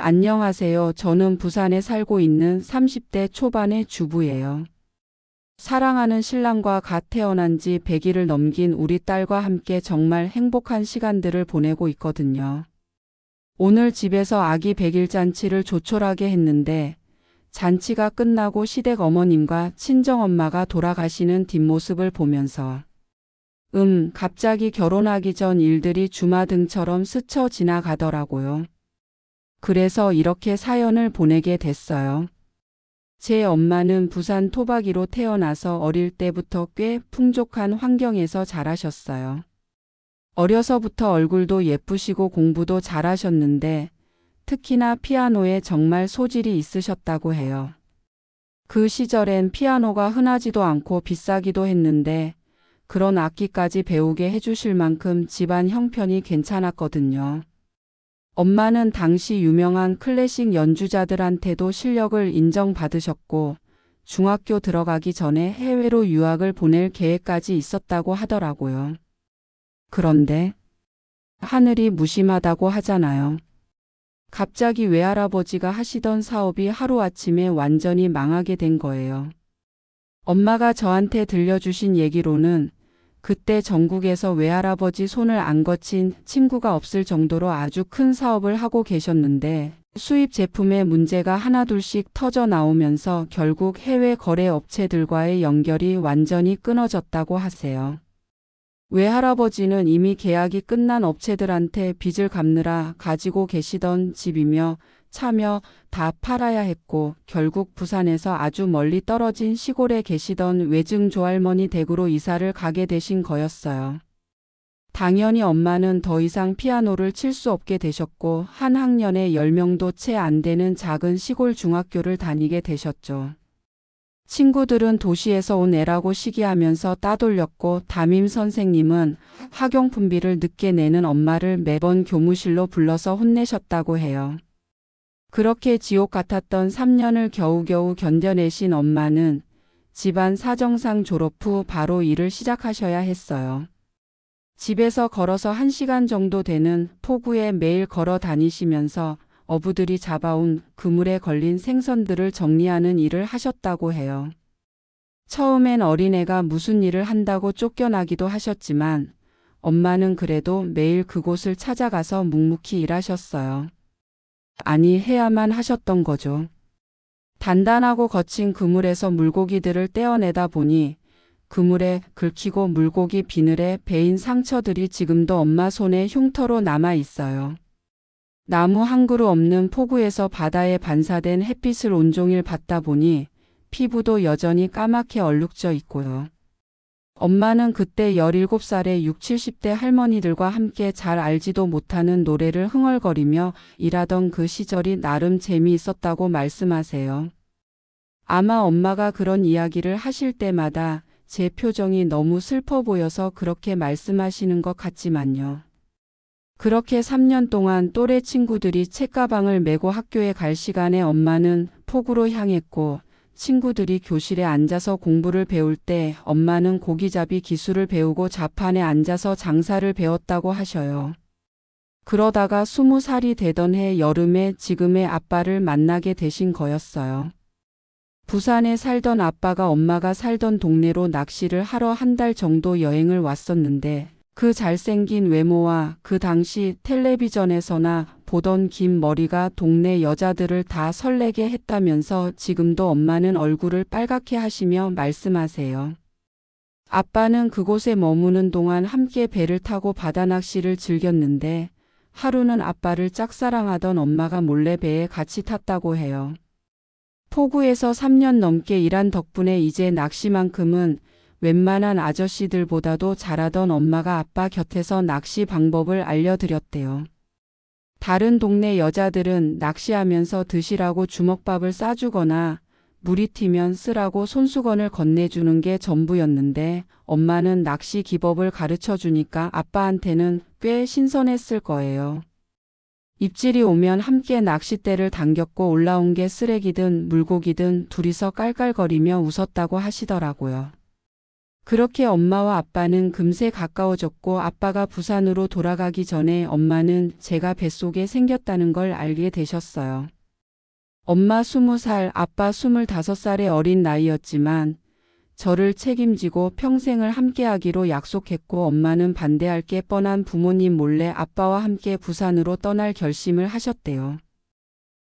안녕하세요. 저는 부산에 살고 있는 30대 초반의 주부예요. 사랑하는 신랑과 갓 태어난 지 100일을 넘긴 우리 딸과 함께 정말 행복한 시간들을 보내고 있거든요. 오늘 집에서 아기 100일 잔치를 조촐하게 했는데 잔치가 끝나고 시댁 어머님과 친정엄마가 돌아가시는 뒷모습을 보면서 갑자기 결혼하기 전 일들이 주마등처럼 스쳐 지나가더라고요. 그래서 이렇게 사연을 보내게 됐어요. 제 엄마는 부산 토박이로 태어나서 어릴 때부터 꽤 풍족한 환경에서 자라셨어요. 어려서부터 얼굴도 예쁘시고 공부도 잘하셨는데 특히나 피아노에 정말 소질이 있으셨다고 해요. 그 시절엔 피아노가 흔하지도 않고 비싸기도 했는데 그런 악기까지 배우게 해주실 만큼 집안 형편이 괜찮았거든요. 엄마는 당시 유명한 클래식 연주자들한테도 실력을 인정받으셨고 중학교 들어가기 전에 해외로 유학을 보낼 계획까지 있었다고 하더라고요. 그런데 하늘이 무심하다고 하잖아요. 갑자기 외할아버지가 하시던 사업이 하루아침에 완전히 망하게 된 거예요. 엄마가 저한테 들려주신 얘기로는 그때 전국에서 외할아버지 손을 안 거친 친구가 없을 정도로 아주 큰 사업을 하고 계셨는데 수입 제품에 문제가 하나둘씩 터져 나오면서 결국 해외 거래 업체들과의 연결이 완전히 끊어졌다고 하세요. 외할아버지는 이미 계약이 끝난 업체들한테 빚을 갚느라 가지고 계시던 집이며 차며 다 팔아야 했고 결국 부산에서 아주 멀리 떨어진 시골에 계시던 외증 조할머니 댁으로 이사를 가게 되신 거였어요. 당연히 엄마는 더 이상 피아노를 칠 수 없게 되셨고 한 학년에 10명도 채 안 되는 작은 시골 중학교를 다니게 되셨죠. 친구들은 도시에서 온 애라고 시기하면서 따돌렸고 담임 선생님은 학용품비를 늦게 내는 엄마를 매번 교무실로 불러서 혼내셨다고 해요. 그렇게 지옥 같았던 3년을 겨우겨우 견뎌내신 엄마는 집안 사정상 졸업 후 바로 일을 시작하셔야 했어요. 집에서 걸어서 1시간 정도 되는 포구에 매일 걸어 다니시면서 어부들이 잡아온 그물에 걸린 생선들을 정리하는 일을 하셨다고 해요. 처음엔 어린애가 무슨 일을 한다고 쫓겨나기도 하셨지만 엄마는 그래도 매일 그곳을 찾아가서 묵묵히 일하셨어요. 아니, 해야만 하셨던 거죠. 단단하고 거친 그물에서 물고기들을 떼어내다 보니 그물에 긁히고 물고기 비늘에 베인 상처들이 지금도 엄마 손에 흉터로 남아 있어요. 나무 한 그루 없는 포구에서 바다에 반사된 햇빛을 온종일 받다 보니 피부도 여전히 까맣게 얼룩져 있고요. 엄마는 그때 17살의 60, 70대 할머니들과 함께 잘 알지도 못하는 노래를 흥얼거리며 일하던 그 시절이 나름 재미있었다고 말씀하세요. 아마 엄마가 그런 이야기를 하실 때마다 제 표정이 너무 슬퍼 보여서 그렇게 말씀하시는 것 같지만요. 그렇게 3년 동안 또래 친구들이 책가방을 메고 학교에 갈 시간에 엄마는 포구로 향했고 친구들이 교실에 앉아서 공부를 배울 때 엄마는 고기잡이 기술을 배우고 좌판에 앉아서 장사를 배웠다고 하셔요. 그러다가 20살이 되던 해 여름에 지금의 아빠를 만나게 되신 거였어요. 부산에 살던 아빠가 엄마가 살던 동네로 낚시를 하러 한 달 정도 여행을 왔었는데 그 잘생긴 외모와 그 당시 텔레비전에서나 보던 긴 머리가 동네 여자들을 다 설레게 했다면서 지금도 엄마는 얼굴을 빨갛게 하시며 말씀하세요. 아빠는 그곳에 머무는 동안 함께 배를 타고 바다 낚시를 즐겼는데 하루는 아빠를 짝사랑하던 엄마가 몰래 배에 같이 탔다고 해요. 포구에서 3년 넘게 일한 덕분에 이제 낚시만큼은 웬만한 아저씨들보다도 잘하던 엄마가 아빠 곁에서 낚시 방법을 알려드렸대요. 다른 동네 여자들은 낚시하면서 드시라고 주먹밥을 싸주거나 물이 튀면 쓰라고 손수건을 건네주는 게 전부였는데 엄마는 낚시 기법을 가르쳐주니까 아빠한테는 꽤 신선했을 거예요. 입질이 오면 함께 낚싯대를 당겼고 올라온 게 쓰레기든 물고기든 둘이서 깔깔거리며 웃었다고 하시더라고요. 그렇게 엄마와 아빠는 금세 가까워졌고 아빠가 부산으로 돌아가기 전에 엄마는 제가 뱃속에 생겼다는 걸 알게 되셨어요. 엄마 20살, 아빠 25살의 어린 나이였지만 저를 책임지고 평생을 함께하기로 약속했고 엄마는 반대할 게 뻔한 부모님 몰래 아빠와 함께 부산으로 떠날 결심을 하셨대요.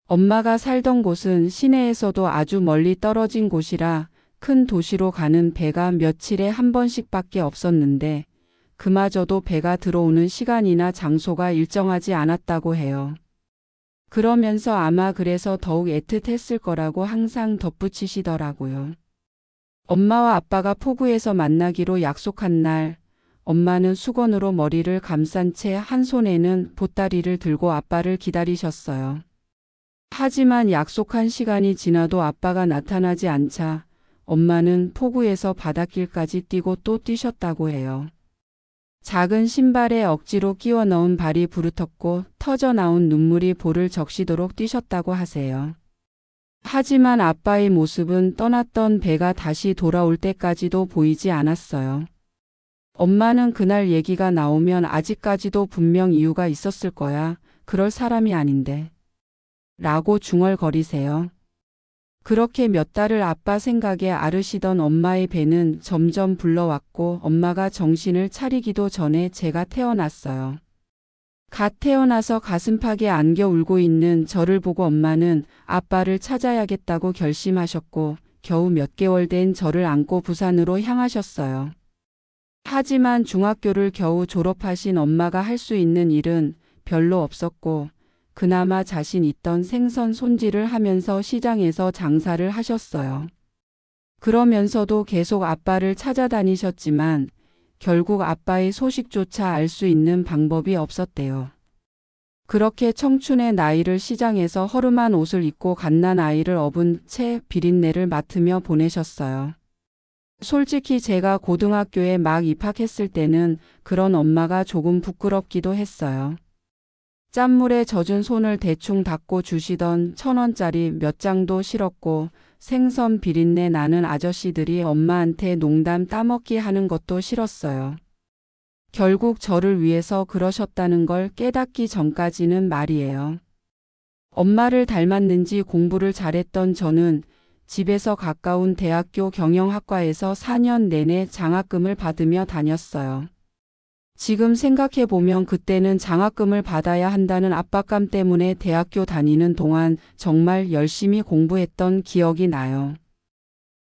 엄마가 살던 곳은 시내에서도 아주 멀리 떨어진 곳이라 큰 도시로 가는 배가 며칠에 한 번씩밖에 없었는데 그마저도 배가 들어오는 시간이나 장소가 일정하지 않았다고 해요. 그러면서 아마 그래서 더욱 애틋했을 거라고 항상 덧붙이시더라고요. 엄마와 아빠가 포구에서 만나기로 약속한 날, 엄마는 수건으로 머리를 감싼 채 한 손에는 보따리를 들고 아빠를 기다리셨어요. 하지만 약속한 시간이 지나도 아빠가 나타나지 않자 엄마는 포구에서 바닷길까지 뛰고 또 뛰셨다고 해요. 작은 신발에 억지로 끼워 넣은 발이 부르텄고 터져 나온 눈물이 볼을 적시도록 뛰셨다고 하세요. 하지만 아빠의 모습은 떠났던 배가 다시 돌아올 때까지도 보이지 않았어요. 엄마는 그날 얘기가 나오면 아직까지도 분명 이유가 있었을 거야. 그럴 사람이 아닌데. 라고 중얼거리세요. 그렇게 몇 달을 아빠 생각에 앓으시던 엄마의 배는 점점 불러왔고 엄마가 정신을 차리기도 전에 제가 태어났어요. 갓 태어나서 가슴팍에 안겨 울고 있는 저를 보고 엄마는 아빠를 찾아야겠다고 결심하셨고 겨우 몇 개월 된 저를 안고 부산으로 향하셨어요. 하지만 중학교를 겨우 졸업하신 엄마가 할 수 있는 일은 별로 없었고 그나마 자신 있던 생선 손질을 하면서 시장에서 장사를 하셨어요. 그러면서도 계속 아빠를 찾아다니셨지만 결국 아빠의 소식조차 알 수 있는 방법이 없었대요. 그렇게 청춘의 나이를 시장에서 허름한 옷을 입고 갓난 아이를 업은 채 비린내를 맡으며 보내셨어요. 솔직히 제가 고등학교에 막 입학했을 때는 그런 엄마가 조금 부끄럽기도 했어요. 짠물에 젖은 손을 대충 닦고 주시던 1,000원짜리 몇 장도 싫었고 생선 비린내 나는 아저씨들이 엄마한테 농담 따먹기 하는 것도 싫었어요. 결국 저를 위해서 그러셨다는 걸 깨닫기 전까지는 말이에요. 엄마를 닮았는지 공부를 잘했던 저는 집에서 가까운 대학교 경영학과에서 4년 내내 장학금을 받으며 다녔어요. 지금 생각해보면 그때는 장학금을 받아야 한다는 압박감 때문에 대학교 다니는 동안 정말 열심히 공부했던 기억이 나요.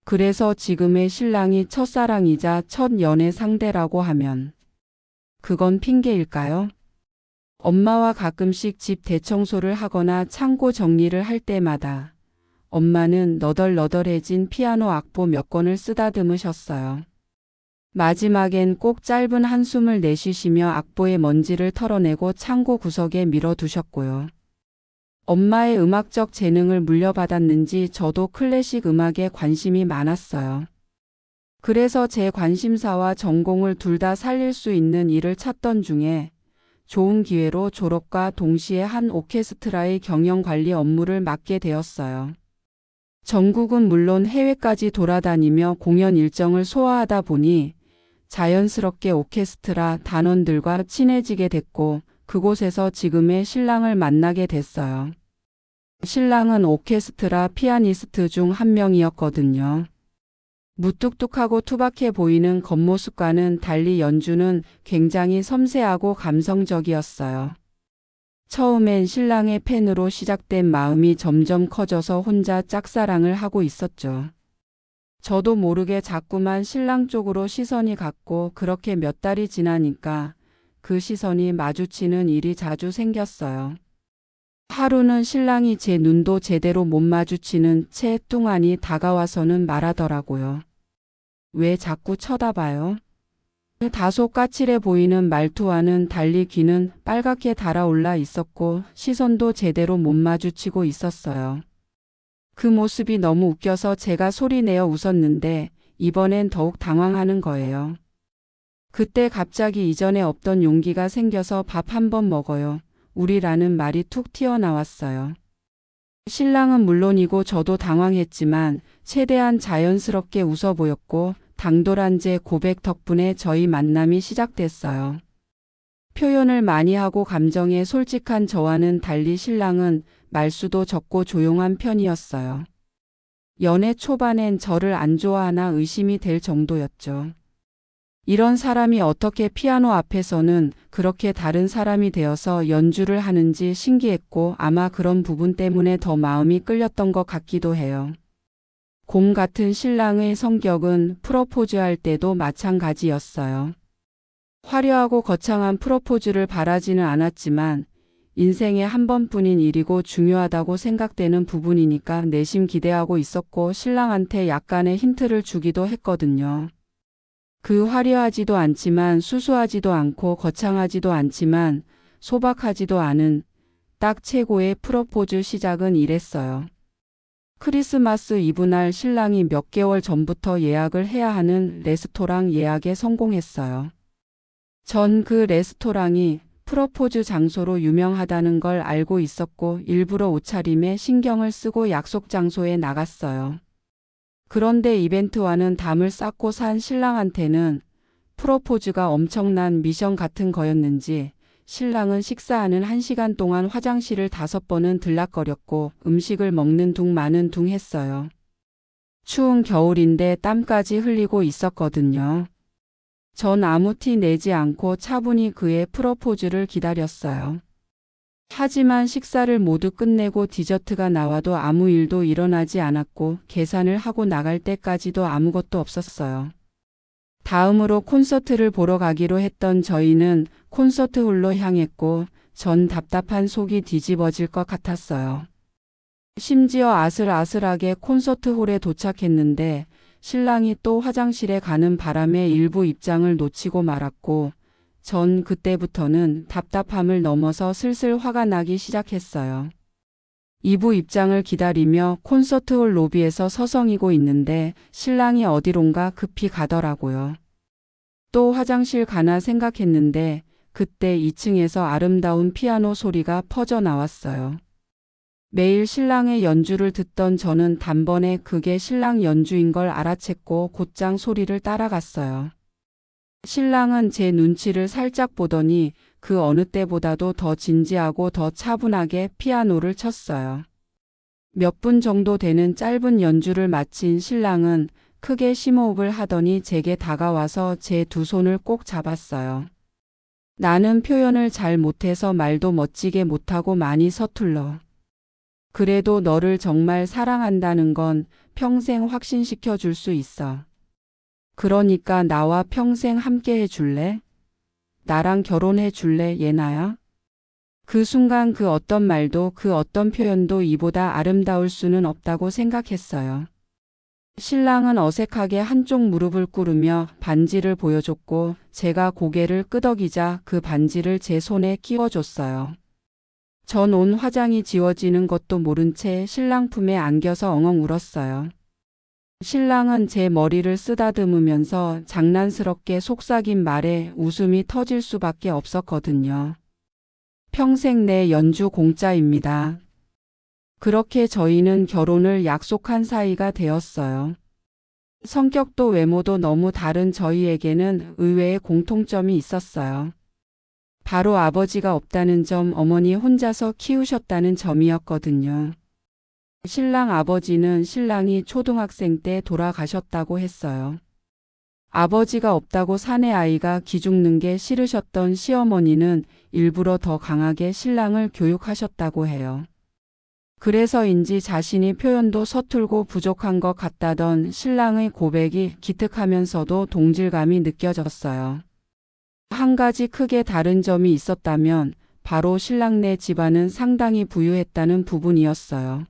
그래서 지금의 신랑이 첫사랑이자 첫 연애 상대라고 하면 그건 핑계일까요? 엄마와 가끔씩 집 대청소를 하거나 창고 정리를 할 때마다 엄마는 너덜너덜해진 피아노 악보 몇 권을 쓰다듬으셨어요. 마지막엔 꼭 짧은 한숨을 내쉬시며 악보의 먼지를 털어내고 창고 구석에 밀어두셨고요. 엄마의 음악적 재능을 물려받았는지 저도 클래식 음악에 관심이 많았어요. 그래서 제 관심사와 전공을 둘 다 살릴 수 있는 일을 찾던 중에 좋은 기회로 졸업과 동시에 한 오케스트라의 경영관리 업무를 맡게 되었어요. 전국은 물론 해외까지 돌아다니며 공연 일정을 소화하다 보니 자연스럽게 오케스트라 단원들과 친해지게 됐고 그곳에서 지금의 신랑을 만나게 됐어요. 신랑은 오케스트라 피아니스트 중 한 명이었거든요. 무뚝뚝하고 투박해 보이는 겉모습과는 달리 연주는 굉장히 섬세하고 감성적이었어요. 처음엔 신랑의 팬으로 시작된 마음이 점점 커져서 혼자 짝사랑을 하고 있었죠. 저도 모르게 자꾸만 신랑 쪽으로 시선이 갔고 그렇게 몇 달이 지나니까 그 시선이 마주치는 일이 자주 생겼어요. 하루는 신랑이 제 눈도 제대로 못 마주치는 채 뚱하니 다가와서는 말하더라고요. 왜 자꾸 쳐다봐요? 다소 까칠해 보이는 말투와는 달리 귀는 빨갛게 달아올라 있었고 시선도 제대로 못 마주치고 있었어요. 그 모습이 너무 웃겨서 제가 소리내어 웃었는데 이번엔 더욱 당황하는 거예요. 그때 갑자기 이전에 없던 용기가 생겨서 밥 한 번 먹어요. 우리라는 말이 툭 튀어나왔어요. 신랑은 물론이고 저도 당황했지만 최대한 자연스럽게 웃어 보였고 당돌한 제 고백 덕분에 저희 만남이 시작됐어요. 표현을 많이 하고 감정에 솔직한 저와는 달리 신랑은 말수도 적고 조용한 편이었어요. 연애 초반엔 저를 안 좋아하나 의심이 될 정도였죠. 이런 사람이 어떻게 피아노 앞에서는 그렇게 다른 사람이 되어서 연주를 하는지 신기했고 아마 그런 부분 때문에 더 마음이 끌렸던 것 같기도 해요. 곰 같은 신랑의 성격은 프러포즈할 때도 마찬가지였어요. 화려하고 거창한 프러포즈를 바라지는 않았지만 인생에 한 번뿐인 일이고 중요하다고 생각되는 부분이니까 내심 기대하고 있었고 신랑한테 약간의 힌트를 주기도 했거든요. 그 화려하지도 않지만 수수하지도 않고 거창하지도 않지만 소박하지도 않은 딱 최고의 프러포즈 시작은 이랬어요. 크리스마스 이브날 신랑이 몇 개월 전부터 예약을 해야 하는 레스토랑 예약에 성공했어요. 전 그 레스토랑이 프러포즈 장소로 유명하다는 걸 알고 있었고 일부러 옷차림에 신경을 쓰고 약속 장소에 나갔어요. 그런데 이벤트와는 담을 쌓고 산 신랑한테는 프러포즈가 엄청난 미션 같은 거였는지 신랑은 식사하는 1시간 동안 화장실을 5번은 들락거렸고 음식을 먹는 둥 마는 둥 했어요. 추운 겨울인데 땀까지 흘리고 있었거든요. 전 아무 티 내지 않고 차분히 그의 프러포즈를 기다렸어요. 하지만 식사를 모두 끝내고 디저트가 나와도 아무 일도 일어나지 않았고 계산을 하고 나갈 때까지도 아무것도 없었어요. 다음으로 콘서트를 보러 가기로 했던 저희는 콘서트홀로 향했고 전 답답한 속이 뒤집어질 것 같았어요. 심지어 아슬아슬하게 콘서트홀에 도착했는데 신랑이 또 화장실에 가는 바람에 일부 입장을 놓치고 말았고 전 그때부터는 답답함을 넘어서 슬슬 화가 나기 시작했어요. 2부 입장을 기다리며 콘서트홀 로비에서 서성이고 있는데 신랑이 어디론가 급히 가더라고요. 또 화장실 가나 생각했는데 그때 2층에서 아름다운 피아노 소리가 퍼져 나왔어요. 매일 신랑의 연주를 듣던 저는 단번에 그게 신랑 연주인 걸 알아챘고 곧장 소리를 따라갔어요. 신랑은 제 눈치를 살짝 보더니 그 어느 때보다도 더 진지하고 더 차분하게 피아노를 쳤어요. 몇 분 정도 되는 짧은 연주를 마친 신랑은 크게 심호흡을 하더니 제게 다가와서 제 두 손을 꼭 잡았어요. 나는 표현을 잘 못해서 말도 멋지게 못하고 많이 서툴러. 그래도 너를 정말 사랑한다는 건 평생 확신시켜 줄 수 있어. 그러니까 나와 평생 함께 해줄래? 나랑 결혼해 줄래, 예나야? 그 순간 그 어떤 말도 그 어떤 표현도 이보다 아름다울 수는 없다고 생각했어요. 신랑은 어색하게 한쪽 무릎을 꿇으며 반지를 보여줬고 제가 고개를 끄덕이자 그 반지를 제 손에 끼워줬어요. 전 온 화장이 지워지는 것도 모른 채 신랑 품에 안겨서 엉엉 울었어요. 신랑은 제 머리를 쓰다듬으면서 장난스럽게 속삭인 말에 웃음이 터질 수밖에 없었거든요. 평생 내 연주 공짜입니다. 그렇게 저희는 결혼을 약속한 사이가 되었어요. 성격도 외모도 너무 다른 저희에게는 의외의 공통점이 있었어요. 바로 아버지가 없다는 점, 어머니 혼자서 키우셨다는 점이었거든요. 신랑 아버지는 신랑이 초등학생 때 돌아가셨다고 했어요. 아버지가 없다고 사내 아이가 기죽는 게 싫으셨던 시어머니는 일부러 더 강하게 신랑을 교육하셨다고 해요. 그래서인지 자신이 표현도 서툴고 부족한 것 같다던 신랑의 고백이 기특하면서도 동질감이 느껴졌어요. 한 가지 크게 다른 점이 있었다면 바로 신랑네 집안은 상당히 부유했다는 부분이었어요.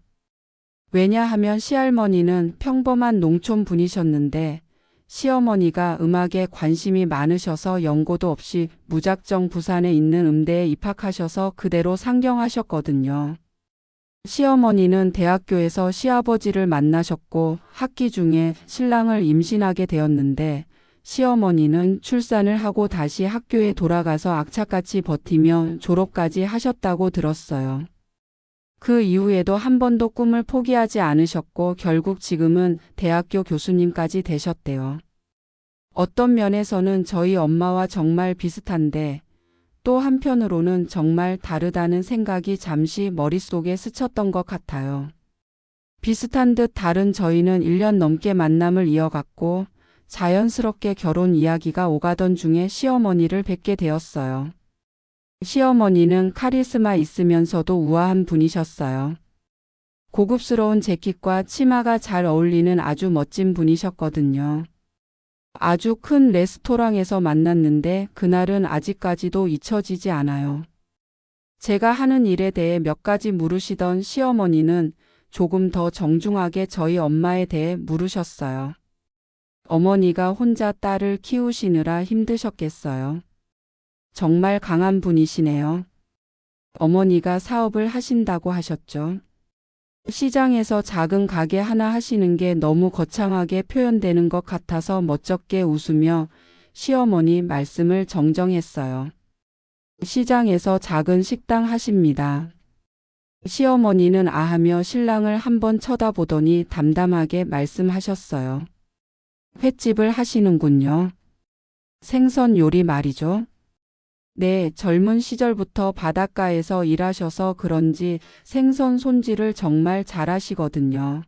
왜냐하면 시할머니는 평범한 농촌 분이셨는데 시어머니가 음악에 관심이 많으셔서 연고도 없이 무작정 부산에 있는 음대에 입학하셔서 그대로 상경하셨거든요. 시어머니는 대학교에서 시아버지를 만나셨고 학기 중에 신랑을 임신하게 되었는데 시어머니는 출산을 하고 다시 학교에 돌아가서 악착같이 버티며 졸업까지 하셨다고 들었어요. 그 이후에도 한 번도 꿈을 포기하지 않으셨고 결국 지금은 대학교 교수님까지 되셨대요. 어떤 면에서는 저희 엄마와 정말 비슷한데 또 한편으로는 정말 다르다는 생각이 잠시 머릿속에 스쳤던 것 같아요. 비슷한 듯 다른 저희는 1년 넘게 만남을 이어갔고 자연스럽게 결혼 이야기가 오가던 중에 시어머니를 뵙게 되었어요. 시어머니는 카리스마 있으면서도 우아한 분이셨어요. 고급스러운 재킷과 치마가 잘 어울리는 아주 멋진 분이셨거든요. 아주 큰 레스토랑에서 만났는데 그날은 아직까지도 잊혀지지 않아요. 제가 하는 일에 대해 몇 가지 물으시던 시어머니는 조금 더 정중하게 저희 엄마에 대해 물으셨어요. 어머니가 혼자 딸을 키우시느라 힘드셨겠어요. 정말 강한 분이시네요. 어머니가 사업을 하신다고 하셨죠. 시장에서 작은 가게 하나 하시는 게 너무 거창하게 표현되는 것 같아서 멋쩍게 웃으며 시어머니 말씀을 정정했어요. 시장에서 작은 식당 하십니다. 시어머니는 아하며 신랑을 한번 쳐다보더니 담담하게 말씀하셨어요. 횟집을 하시는군요. 생선 요리 말이죠. 네, 젊은 시절부터 바닷가에서 일하셔서 그런지 생선 손질을 정말 잘하시거든요.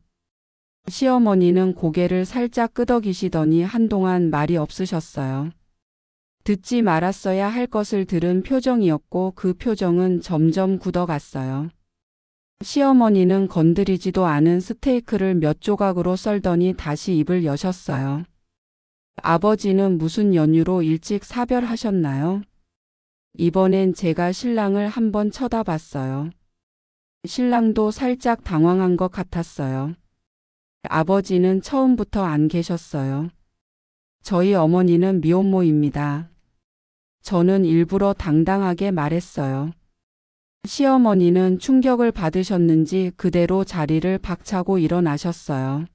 시어머니는 고개를 살짝 끄덕이시더니 한동안 말이 없으셨어요. 듣지 말았어야 할 것을 들은 표정이었고 그 표정은 점점 굳어갔어요. 시어머니는 건드리지도 않은 스테이크를 몇 조각으로 썰더니 다시 입을 여셨어요. 아버지는 무슨 연유로 일찍 사별하셨나요? 이번엔 제가 신랑을 한번 쳐다봤어요. 신랑도 살짝 당황한 것 같았어요. 아버지는 처음부터 안 계셨어요. 저희 어머니는 미혼모입니다. 저는 일부러 당당하게 말했어요. 시어머니는 충격을 받으셨는지 그대로 자리를 박차고 일어나셨어요.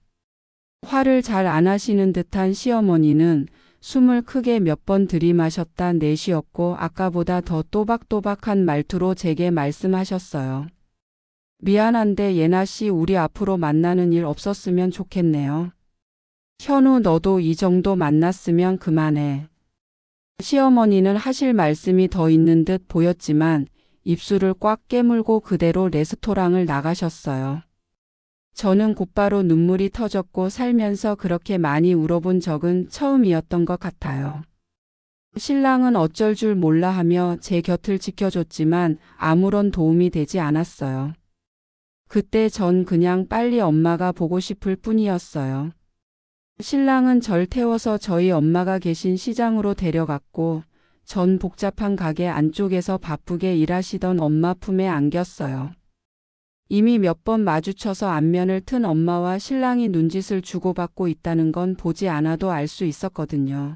화를 잘 안 하시는 듯한 시어머니는 숨을 크게 몇 번 들이마셨다 내쉬었고 아까보다 더 또박또박한 말투로 제게 말씀하셨어요. 미안한데 예나 씨 우리 앞으로 만나는 일 없었으면 좋겠네요. 현우 너도 이 정도 만났으면 그만해. 시어머니는 하실 말씀이 더 있는 듯 보였지만 입술을 꽉 깨물고 그대로 레스토랑을 나가셨어요. 저는 곧바로 눈물이 터졌고 살면서 그렇게 많이 울어본 적은 처음이었던 것 같아요. 신랑은 어쩔 줄 몰라 하며 제 곁을 지켜줬지만 아무런 도움이 되지 않았어요. 그때 전 그냥 빨리 엄마가 보고 싶을 뿐이었어요. 신랑은 절 태워서 저희 엄마가 계신 시장으로 데려갔고 전 복잡한 가게 안쪽에서 바쁘게 일하시던 엄마 품에 안겼어요. 이미 몇 번 마주쳐서 안면을 튼 엄마와 신랑이 눈짓을 주고받고 있다는 건 보지 않아도 알 수 있었거든요.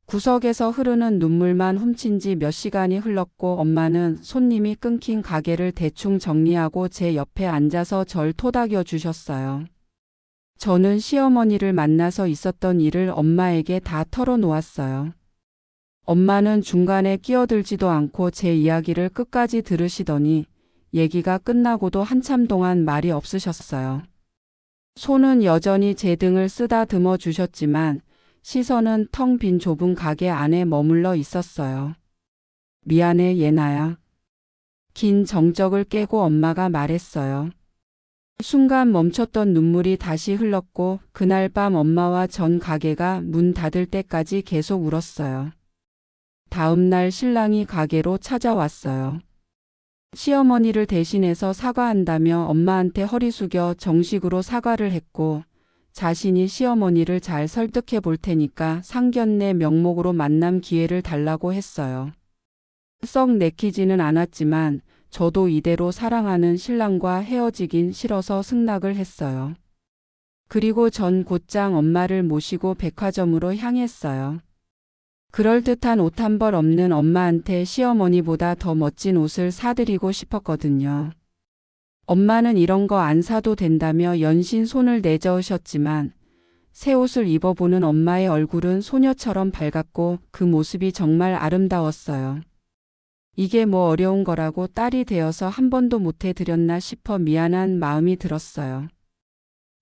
구석에서 흐르는 눈물만 훔친 지 몇 시간이 흘렀고 엄마는 손님이 끊긴 가게를 대충 정리하고 제 옆에 앉아서 절 토닥여 주셨어요. 저는 시어머니를 만나서 있었던 일을 엄마에게 다 털어놓았어요. 엄마는 중간에 끼어들지도 않고 제 이야기를 끝까지 들으시더니 얘기가 끝나고도 한참 동안 말이 없으셨어요. 손은 여전히 제 등을 쓰다듬어 주셨지만 시선은 텅 빈 좁은 가게 안에 머물러 있었어요. 미안해 예나야. 긴 정적을 깨고 엄마가 말했어요. 순간 멈췄던 눈물이 다시 흘렀고 그날 밤 엄마와 전 가게가 문 닫을 때까지 계속 울었어요. 다음 날 신랑이 가게로 찾아왔어요. 시어머니를 대신해서 사과한다며 엄마한테 허리 숙여 정식으로 사과를 했고 자신이 시어머니를 잘 설득해 볼 테니까 상견례 명목으로 만남 기회를 달라고 했어요. 썩 내키지는 않았지만 저도 이대로 사랑하는 신랑과 헤어지긴 싫어서 승낙을 했어요. 그리고 전 곧장 엄마를 모시고 백화점으로 향했어요. 그럴듯한 옷 한 벌 없는 엄마한테 시어머니보다 더 멋진 옷을 사드리고 싶었거든요. 엄마는 이런 거 안 사도 된다며 연신 손을 내저으셨지만 새 옷을 입어보는 엄마의 얼굴은 소녀처럼 밝았고 그 모습이 정말 아름다웠어요. 이게 뭐 어려운 거라고 딸이 되어서 한 번도 못 해드렸나 싶어 미안한 마음이 들었어요.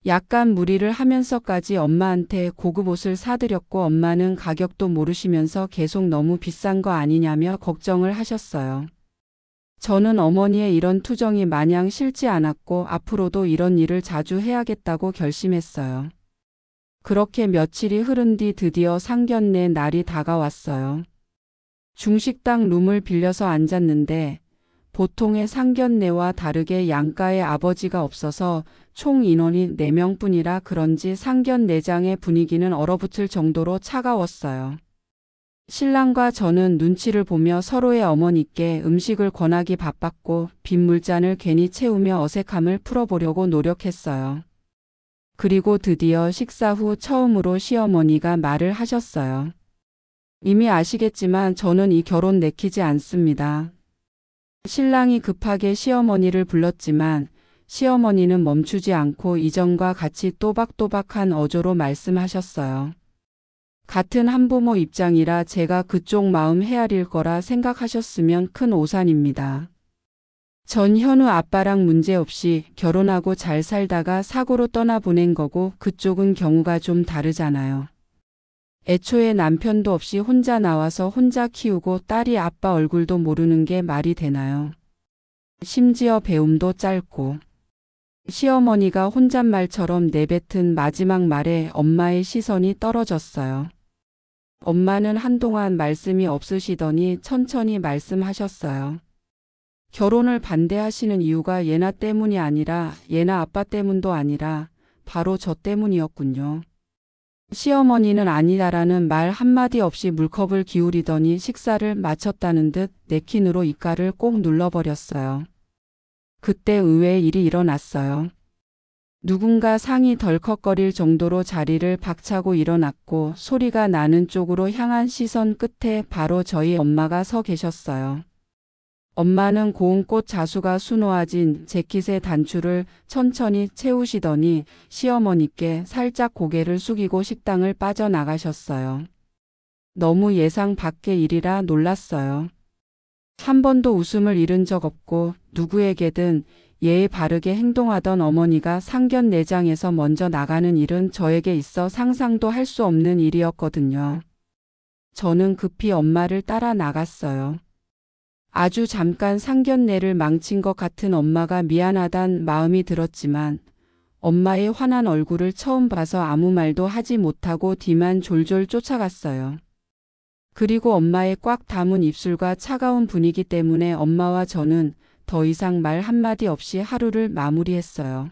약간 무리를 하면서까지 엄마한테 고급 옷을 사드렸고 엄마는 가격도 모르시면서 계속 너무 비싼 거 아니냐며 걱정을 하셨어요. 저는 어머니의 이런 투정이 마냥 싫지 않았고 앞으로도 이런 일을 자주 해야겠다고 결심했어요. 그렇게 며칠이 흐른 뒤 드디어 상견례 날이 다가왔어요. 중식당 룸을 빌려서 앉았는데 보통의 상견례와 다르게 양가의 아버지가 없어서 총 인원이 4명뿐이라 그런지 상견례장의 분위기는 얼어붙을 정도로 차가웠어요. 신랑과 저는 눈치를 보며 서로의 어머니께 음식을 권하기 바빴고 빈 물잔을 괜히 채우며 어색함을 풀어보려고 노력했어요. 그리고 드디어 식사 후 처음으로 시어머니가 말을 하셨어요. 이미 아시겠지만 저는 이 결혼 내키지 않습니다. 신랑이 급하게 시어머니를 불렀지만 시어머니는 멈추지 않고 이전과 같이 또박또박한 어조로 말씀하셨어요. 같은 한부모 입장이라 제가 그쪽 마음 헤아릴 거라 생각하셨으면 큰 오산입니다. 전 현우 아빠랑 문제없이 결혼하고 잘 살다가 사고로 떠나보낸 거고 그쪽은 경우가 좀 다르잖아요. 애초에 남편도 없이 혼자 나와서 혼자 키우고 딸이 아빠 얼굴도 모르는 게 말이 되나요? 심지어 배움도 짧고. 시어머니가 혼잣말처럼 내뱉은 마지막 말에 엄마의 시선이 떨어졌어요. 엄마는 한동안 말씀이 없으시더니 천천히 말씀하셨어요. 결혼을 반대하시는 이유가 예나 때문이 아니라 예나 아빠 때문도 아니라 바로 저 때문이었군요. 시어머니는 아니다라는 말 한마디 없이 물컵을 기울이더니 식사를 마쳤다는 듯 냅킨으로 입가를 꼭 눌러버렸어요. 그때 의외의 일이 일어났어요. 누군가 상이 덜컥거릴 정도로 자리를 박차고 일어났고 소리가 나는 쪽으로 향한 시선 끝에 바로 저희 엄마가 서 계셨어요. 엄마는 고운 꽃 자수가 수놓아진 재킷의 단추를 천천히 채우시더니 시어머니께 살짝 고개를 숙이고 식당을 빠져나가셨어요. 너무 예상 밖의 일이라 놀랐어요. 한 번도 웃음을 잃은 적 없고 누구에게든 예의 바르게 행동하던 어머니가 상견례장에서 먼저 나가는 일은 저에게 있어 상상도 할 수 없는 일이었거든요. 저는 급히 엄마를 따라 나갔어요. 아주 잠깐 상견례를 망친 것 같은 엄마가 미안하단 마음이 들었지만 엄마의 환한 얼굴을 처음 봐서 아무 말도 하지 못하고 뒤만 졸졸 쫓아갔어요. 그리고 엄마의 꽉 담은 입술과 차가운 분위기 때문에 엄마와 저는 더 이상 말 한마디 없이 하루를 마무리했어요.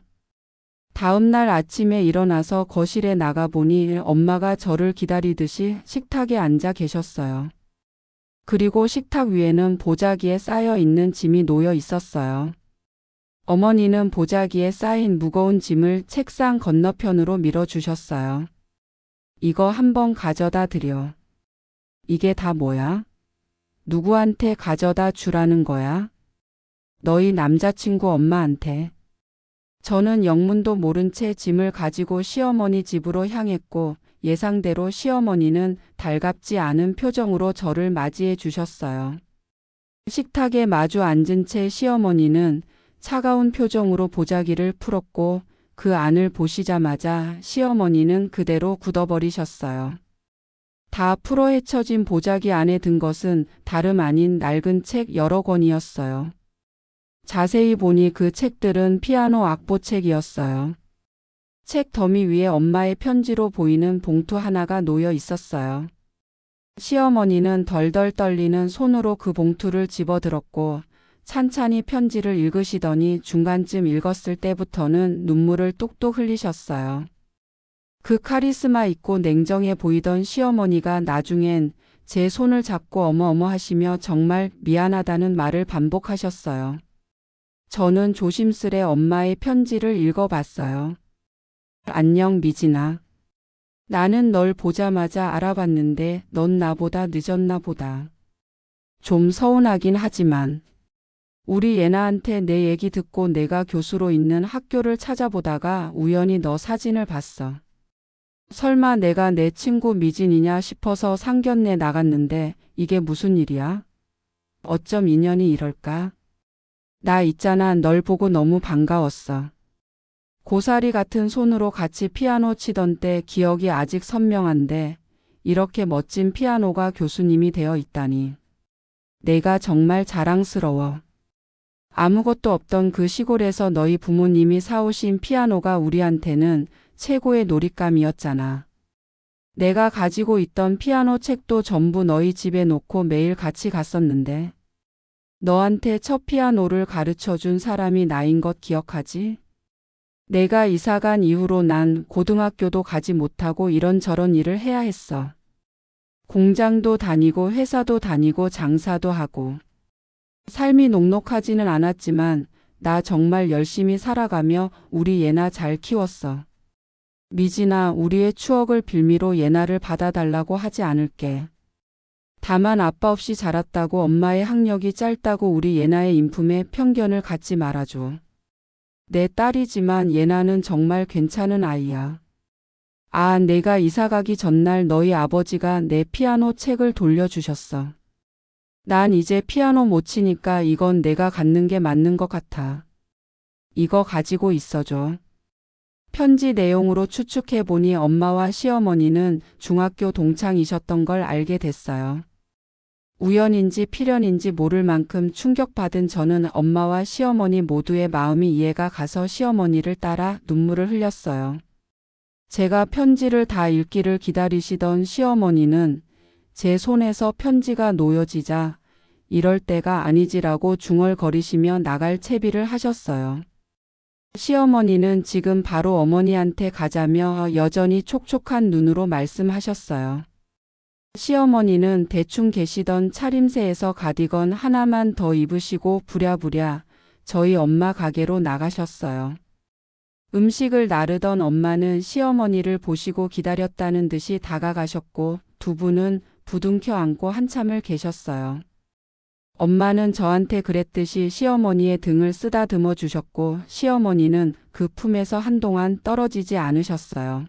다음 날 아침에 일어나서 거실에 나가보니 엄마가 저를 기다리듯이 식탁에 앉아 계셨어요. 그리고 식탁 위에는 보자기에 쌓여 있는 짐이 놓여 있었어요. 어머니는 보자기에 쌓인 무거운 짐을 책상 건너편으로 밀어주셨어요. 이거 한번 가져다 드려. 이게 다 뭐야? 누구한테 가져다 주라는 거야? 너희 남자친구 엄마한테. 저는 영문도 모른 채 짐을 가지고 시어머니 집으로 향했고 예상대로 시어머니는 달갑지 않은 표정으로 저를 맞이해 주셨어요. 식탁에 마주 앉은 채 시어머니는 차가운 표정으로 보자기를 풀었고 그 안을 보시자마자 시어머니는 그대로 굳어버리셨어요. 다 풀어 헤쳐진 보자기 안에 든 것은 다름 아닌 낡은 책 여러 권이었어요. 자세히 보니 그 책들은 피아노 악보책이었어요. 책 더미 위에 엄마의 편지로 보이는 봉투 하나가 놓여 있었어요. 시어머니는 덜덜 떨리는 손으로 그 봉투를 집어들었고 찬찬히 편지를 읽으시더니 중간쯤 읽었을 때부터는 눈물을 뚝뚝 흘리셨어요. 그 카리스마 있고 냉정해 보이던 시어머니가 나중엔 제 손을 잡고 어머어머 하시며 정말 미안하다는 말을 반복하셨어요. 저는 조심스레 엄마의 편지를 읽어봤어요. 안녕 미진아. 나는 널 보자마자 알아봤는데 넌 나보다 늦었나 보다. 좀 서운하긴 하지만 우리 예나한테 내 얘기 듣고 내가 교수로 있는 학교를 찾아보다가 우연히 너 사진을 봤어. 설마 내가 내 친구 미진이냐 싶어서 상견례 나갔는데 이게 무슨 일이야? 어쩜 인연이 이럴까? 나 있잖아 널 보고 너무 반가웠어. 고사리 같은 손으로 같이 피아노 치던 때 기억이 아직 선명한데 이렇게 멋진 피아노가 교수님이 되어 있다니. 내가 정말 자랑스러워. 아무것도 없던 그 시골에서 너희 부모님이 사오신 피아노가 우리한테는 최고의 놀잇감이었잖아. 내가 가지고 있던 피아노 책도 전부 너희 집에 놓고 매일 같이 갔었는데. 너한테 첫 피아노를 가르쳐 준 사람이 나인 것 기억하지? 내가 이사간 이후로 난 고등학교도 가지 못하고 이런저런 일을 해야 했어. 공장도 다니고 회사도 다니고 장사도 하고. 삶이 녹록하지는 않았지만 나 정말 열심히 살아가며 우리 예나 잘 키웠어. 미진아, 우리의 추억을 빌미로 예나를 받아달라고 하지 않을게. 다만 아빠 없이 자랐다고 엄마의 학력이 짧다고 우리 예나의 인품에 편견을 갖지 말아줘. 내 딸이지만 예나는 정말 괜찮은 아이야. 아, 내가 이사가기 전날 너희 아버지가 내 피아노 책을 돌려주셨어. 난 이제 피아노 못 치니까 이건 내가 갖는 게 맞는 것 같아. 이거 가지고 있어줘. 편지 내용으로 추측해보니 엄마와 시어머니는 중학교 동창이셨던 걸 알게 됐어요. 우연인지 필연인지 모를 만큼 충격받은 저는 엄마와 시어머니 모두의 마음이 이해가 가서 시어머니를 따라 눈물을 흘렸어요. 제가 편지를 다 읽기를 기다리시던 시어머니는 제 손에서 편지가 놓여지자 이럴 때가 아니지라고 중얼거리시며 나갈 채비를 하셨어요. 시어머니는 지금 바로 어머니한테 가자며 여전히 촉촉한 눈으로 말씀하셨어요. 시어머니는 대충 계시던 차림새에서 가디건 하나만 더 입으시고 부랴부랴 저희 엄마 가게로 나가셨어요. 음식을 나르던 엄마는 시어머니를 보시고 기다렸다는 듯이 다가가셨고 두 분은 부둥켜 안고 한참을 계셨어요. 엄마는 저한테 그랬듯이 시어머니의 등을 쓰다듬어 주셨고 시어머니는 그 품에서 한동안 떨어지지 않으셨어요.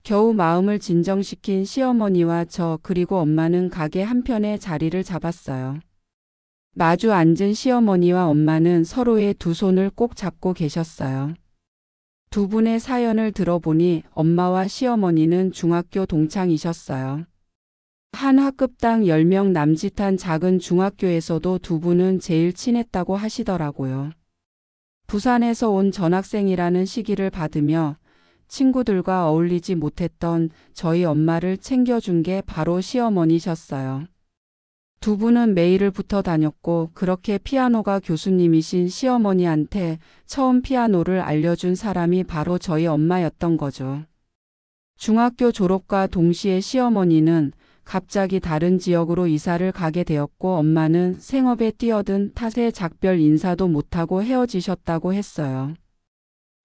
겨우 마음을 진정시킨 시어머니와 저 그리고 엄마는 가게 한편에 자리를 잡았어요. 마주 앉은 시어머니와 엄마는 서로의 두 손을 꼭 잡고 계셨어요. 두 분의 사연을 들어보니 엄마와 시어머니는 중학교 동창이셨어요. 한 학급당 10명 남짓한 작은 중학교에서도 두 분은 제일 친했다고 하시더라고요. 부산에서 온 전학생이라는 시기를 받으며 친구들과 어울리지 못했던 저희 엄마를 챙겨준 게 바로 시어머니셨어요. 두 분은 매일을 붙어 다녔고 그렇게 피아노가 교수님이신 시어머니한테 처음 피아노를 알려준 사람이 바로 저희 엄마였던 거죠. 중학교 졸업과 동시에 시어머니는 갑자기 다른 지역으로 이사를 가게 되었고 엄마는 생업에 뛰어든 탓에 작별 인사도 못하고 헤어지셨다고 했어요.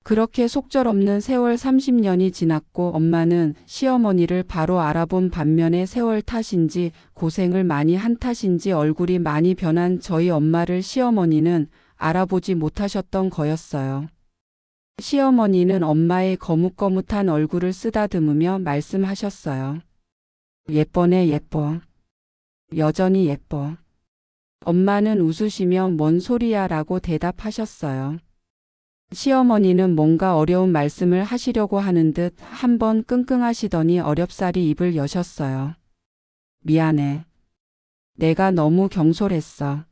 그렇게 속절없는 세월 30년이 지났고 엄마는 시어머니를 바로 알아본 반면에 세월 탓인지 고생을 많이 한 탓인지 얼굴이 많이 변한 저희 엄마를 시어머니는 알아보지 못하셨던 거였어요. 시어머니는 엄마의 거뭇거뭇한 얼굴을 쓰다듬으며 말씀하셨어요. 예뻐네 예뻐. 여전히 예뻐. 엄마는 웃으시며 뭔 소리야 라고 대답하셨어요. 시어머니는 뭔가 어려운 말씀을 하시려고 하는 듯 한번 끙끙하시더니 어렵사리 입을 여셨어요. 미안해. 내가 너무 경솔했어.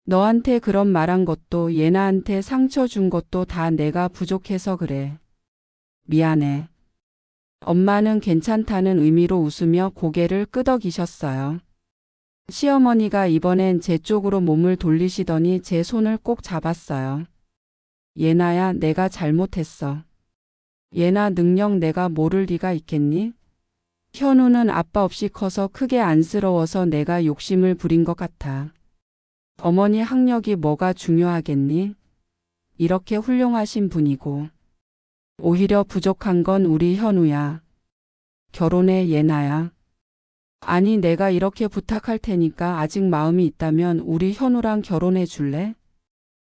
너한테 그런 말한 것도 예나한테 상처 준 것도 다 내가 부족해서 그래. 미안해. 엄마는 괜찮다는 의미로 웃으며 고개를 끄덕이셨어요. 시어머니가 이번엔 제 쪽으로 몸을 돌리시더니 제 손을 꼭 잡았어요. 예나야, 내가 잘못했어. 예나 능력 내가 모를 리가 있겠니? 현우는 아빠 없이 커서 크게 안쓰러워서 내가 욕심을 부린 것 같아. 어머니 학력이 뭐가 중요하겠니? 이렇게 훌륭하신 분이고. 오히려 부족한 건 우리 현우야. 결혼해 예나야. 아니 내가 이렇게 부탁할 테니까 아직 마음이 있다면 우리 현우랑 결혼해 줄래?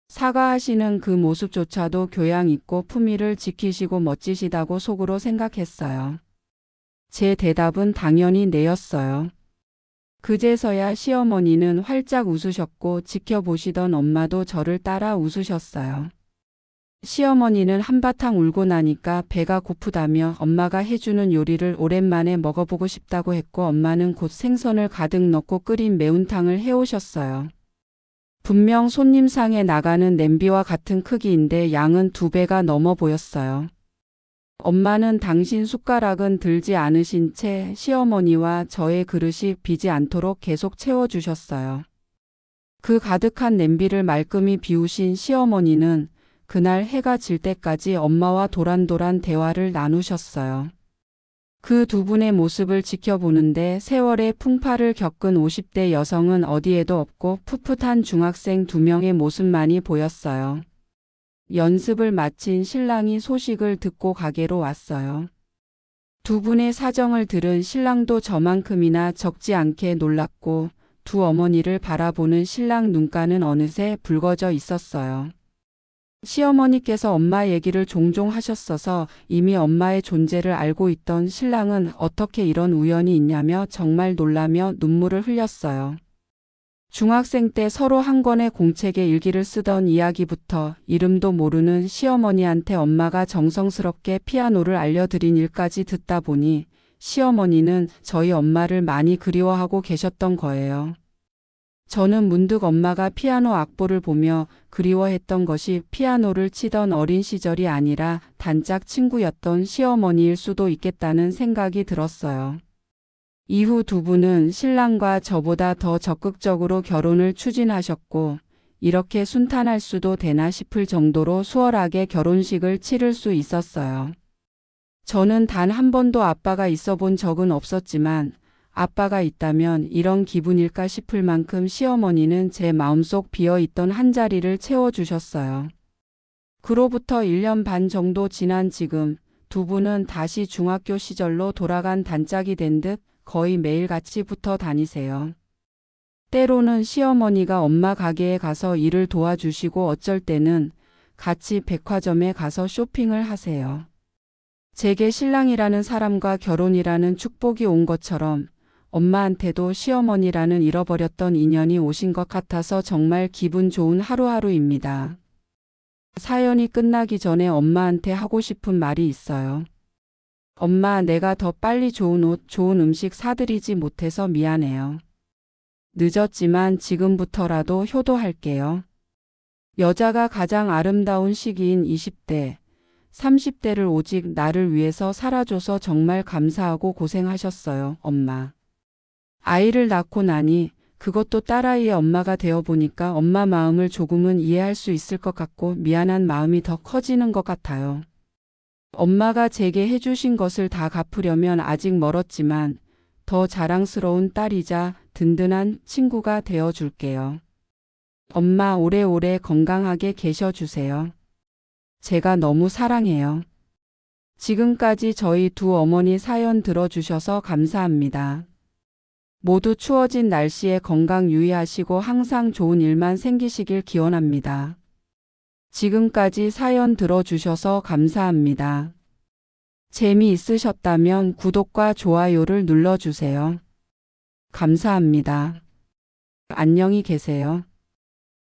사과하시는 그 모습조차도 교양 있고 품위를 지키시고 멋지시다고 속으로 생각했어요. 제 대답은 당연히 네였어요. 그제서야 시어머니는 활짝 웃으셨고 지켜보시던 엄마도 저를 따라 웃으셨어요. 시어머니는 한바탕 울고 나니까 배가 고프다며 엄마가 해주는 요리를 오랜만에 먹어보고 싶다고 했고 엄마는 곧 생선을 가득 넣고 끓인 매운탕을 해오셨어요. 분명 손님상에 나가는 냄비와 같은 크기인데 양은 2배가 넘어 보였어요. 엄마는 당신 숟가락은 들지 않으신 채 시어머니와 저의 그릇이 비지 않도록 계속 채워주셨어요. 그 가득한 냄비를 말끔히 비우신 시어머니는 그날 해가 질 때까지 엄마와 도란도란 대화를 나누셨어요. 그 두 분의 모습을 지켜보는데 세월의 풍파를 겪은 50대 여성은 어디에도 없고 풋풋한 중학생 2명의 모습만이 보였어요. 연습을 마친 신랑이 소식을 듣고 가게로 왔어요. 두 분의 사정을 들은 신랑도 저만큼이나 적지 않게 놀랐고 두 어머니를 바라보는 신랑 눈가는 어느새 붉어져 있었어요. 시어머니께서 엄마 얘기를 종종 하셨어서 이미 엄마의 존재를 알고 있던 신랑은 어떻게 이런 우연이 있냐며 정말 놀라며 눈물을 흘렸어요. 중학생 때 서로 한 권의 공책에 일기를 쓰던 이야기부터 이름도 모르는 시어머니한테 엄마가 정성스럽게 피아노를 알려드린 일까지 듣다 보니 시어머니는 저희 엄마를 많이 그리워하고 계셨던 거예요. 저는 문득 엄마가 피아노 악보를 보며 그리워했던 것이 피아노를 치던 어린 시절이 아니라 단짝 친구였던 시어머니일 수도 있겠다는 생각이 들었어요. 이후 두 분은 신랑과 저보다 더 적극적으로 결혼을 추진하셨고 이렇게 순탄할 수도 되나 싶을 정도로 수월하게 결혼식을 치를 수 있었어요. 저는 단 한 번도 아빠가 있어 본 적은 없었지만 아빠가 있다면 이런 기분일까 싶을 만큼 시어머니는 제 마음속 비어있던 한자리를 채워주셨어요. 그로부터 1년 반 정도 지난 지금 두 분은 다시 중학교 시절로 돌아간 단짝이 된 듯 거의 매일 같이 붙어 다니세요. 때로는 시어머니가 엄마 가게에 가서 일을 도와주시고 어쩔 때는 같이 백화점에 가서 쇼핑을 하세요. 제게 신랑이라는 사람과 결혼이라는 축복이 온 것처럼 엄마한테도 시어머니라는 잃어버렸던 인연이 오신 것 같아서 정말 기분 좋은 하루하루입니다. 사연이 끝나기 전에 엄마한테 하고 싶은 말이 있어요. 엄마, 내가 더 빨리 좋은 옷, 좋은 음식 사드리지 못해서 미안해요. 늦었지만 지금부터라도 효도할게요. 여자가 가장 아름다운 시기인 20대, 30대를 오직 나를 위해서 살아줘서 정말 감사하고 고생하셨어요, 엄마. 아이를 낳고 나니 그것도 딸아이의 엄마가 되어보니까 엄마 마음을 조금은 이해할 수 있을 것 같고 미안한 마음이 더 커지는 것 같아요. 엄마가 제게 해주신 것을 다 갚으려면 아직 멀었지만 더 자랑스러운 딸이자 든든한 친구가 되어줄게요. 엄마 오래오래 건강하게 계셔주세요. 제가 너무 사랑해요. 지금까지 저희 두 어머니 사연 들어주셔서 감사합니다. 모두 추워진 날씨에 건강 유의하시고 항상 좋은 일만 생기시길 기원합니다. 지금까지 사연 들어주셔서 감사합니다. 재미있으셨다면 구독과 좋아요를 눌러주세요. 감사합니다. 안녕히 계세요.